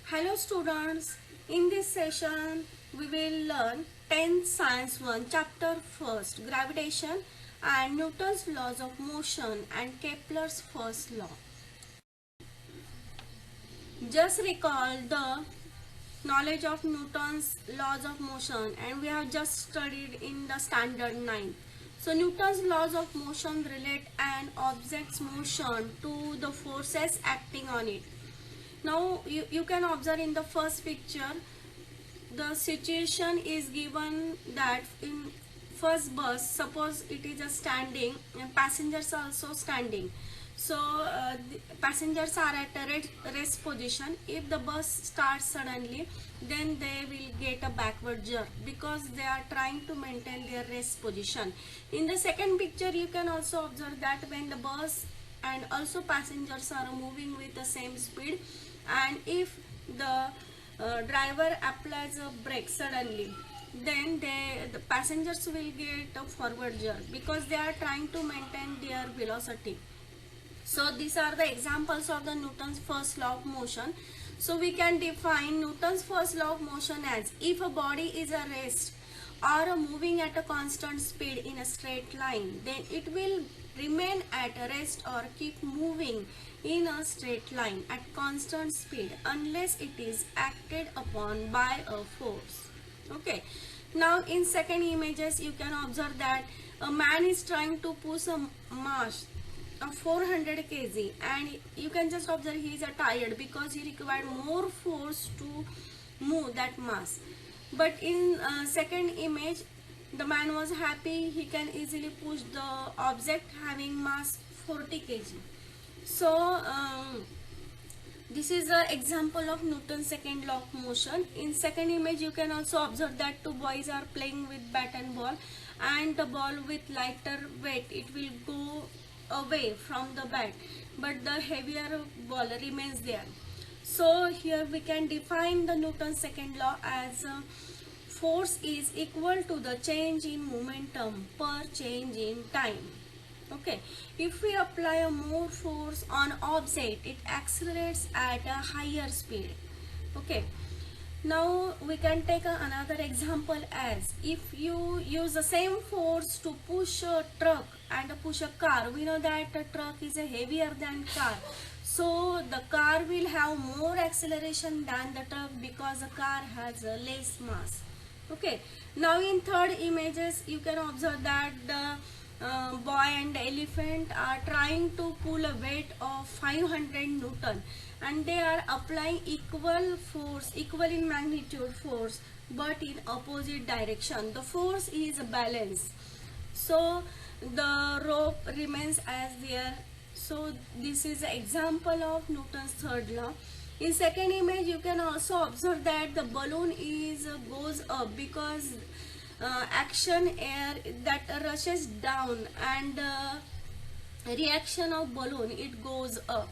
Hello students, in this session we will learn 10th Science 1 chapter 1st Gravitation and Newton's laws of motion and Kepler's first law. Just recall the knowledge of Newton's laws of motion and we have just studied in the standard 9. So Newton's laws of motion relate an object's motion to the forces acting on it. Now you can observe in the first picture the situation is given that in first bus, suppose it is a standing and passengers are also standing. So the passengers are at a rest position. If the bus starts suddenly, then they will get a backward jerk because they are trying to maintain their rest position. In the second picture you can also observe that when the bus and also passengers are moving with the same speed, and if the driver applies a brake suddenly, then the passengers will get a forward jerk because they are trying to maintain their velocity. So these are the examples of the Newton's first law of motion. So we can define Newton's first law of motion as if a body is at rest or moving at a constant speed in a straight line, then it will remain at rest or keep moving in a straight line at constant speed unless it is acted upon by a force. Okay. Now in second images you can observe that a man is trying to push a mass of 400 kg, and you can just observe he is tired because he required more force to move that mass. But in second image the man was happy, he can easily push the object having mass 40 kg. So this is an example of Newton's second law of motion. In second image you can also observe that two boys are playing with bat and ball, and the ball with lighter weight it will go away from the bat, but the heavier ball remains there. So here we can define the Newton's second law as force is equal to the change in momentum per change in time. Okay, if we apply a more force on object, it accelerates at a higher speed. Okay, now we can take another example as if you use the same force to push a truck and push a car. We know that a truck is heavier than car, so the car will have more acceleration than the truck because the car has less mass. Okay, now in third images you can observe that the boy and the elephant are trying to pull a weight of 500 Newton, and they are applying equal force, equal in magnitude force, but in opposite direction. The force is balanced, so the rope remains as there. So this is an example of Newton's third law. In second image you can also observe that the balloon is goes up because action air that rushes down, and reaction of balloon it goes up.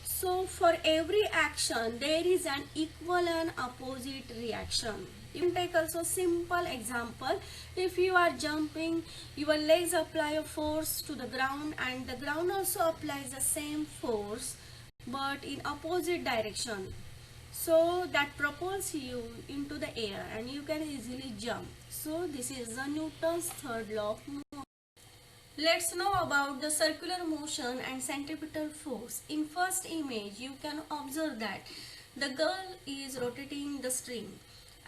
So for every action there is an equal and opposite reaction. You can take also simple example. If you are jumping, your legs apply a force to the ground and the ground also applies the same force but in opposite direction, so that propels you into the air and you can easily jump. So this is the Newton's third law of motion. Let's know about the circular motion and centripetal force. In first image you can observe that the girl is rotating the string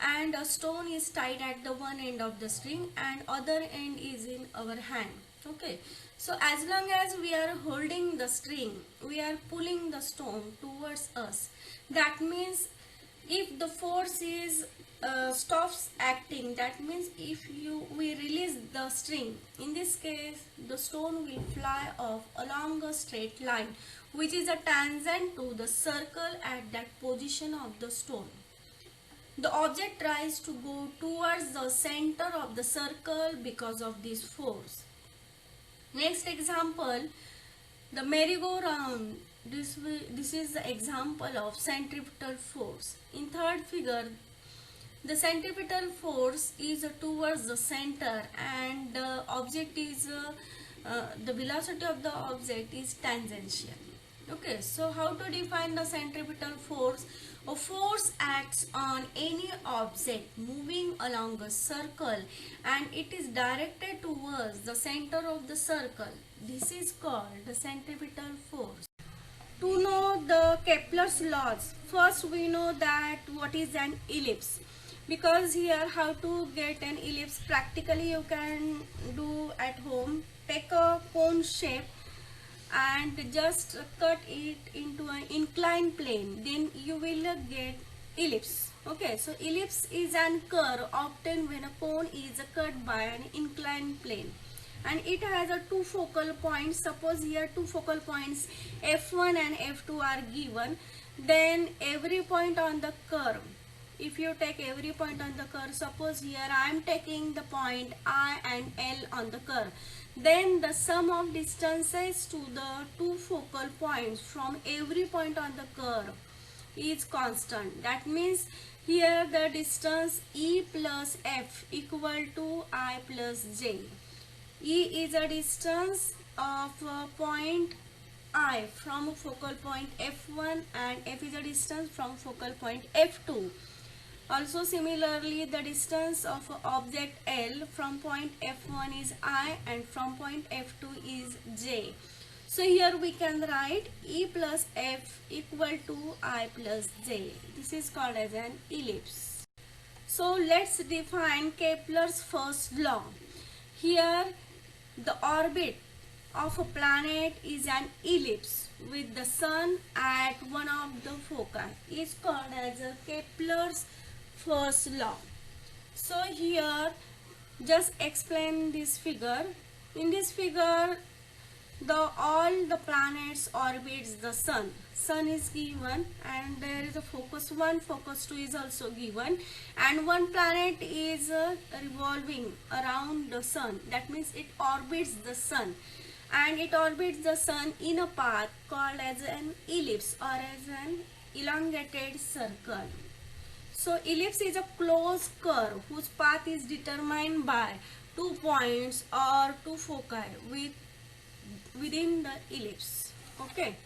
and a stone is tied at the one end of the string and other end is in our hand. Okay, so as long as we are holding the string, we are pulling the stone towards us. That means if the force is stops acting, that means if we release the string, in this case the stone will fly off along a straight line which is a tangent to the circle at that position of the stone. The object tries to go towards the center of the circle because of this force. Next example, the merry-go-round. This is the example of centripetal force. In third figure, the centripetal force is towards the center and the object is the velocity of the object is tangential. Okay, so how to define the centripetal force? A force acts on any object moving along a circle and it is directed towards the center of the circle. This is called the centripetal force. To know the Kepler's laws, first we know that what is an ellipse, because here how to get an ellipse practically you can do at home. Take a cone shape and just cut it into an inclined plane, then you will get ellipse. Okay, so ellipse is an curve obtained when a cone is cut by an inclined plane and it has a two focal points. Suppose here two focal points f1 and f2 are given, then every point on the curve, if you take every point on the curve, suppose here I am taking the point I and L on the curve, then the sum of distances to the two focal points from every point on the curve is constant. That means here the distance E plus F equal to I plus J. E is a distance of point I from focal point F1 and F is a distance from focal point F2. Also similarly, the distance of object L from point F1 is I and from point F2 is J. So here we can write E plus F equal to I plus J. This is called as an ellipse. So let's define Kepler's first law. Here the orbit of a planet is an ellipse with the sun at one of the foci. Is called as a Kepler's first law. So here just explain this figure. In this figure all the planets orbits the sun. Sun is given and there is a focus 1, focus 2 is also given, and one planet is revolving around the sun. That means it orbits the sun and it orbits the sun in a path called as an ellipse or as an elongated circle. So ellipse is a closed curve whose path is determined by 2 points or 2 foci within the ellipse. Okay.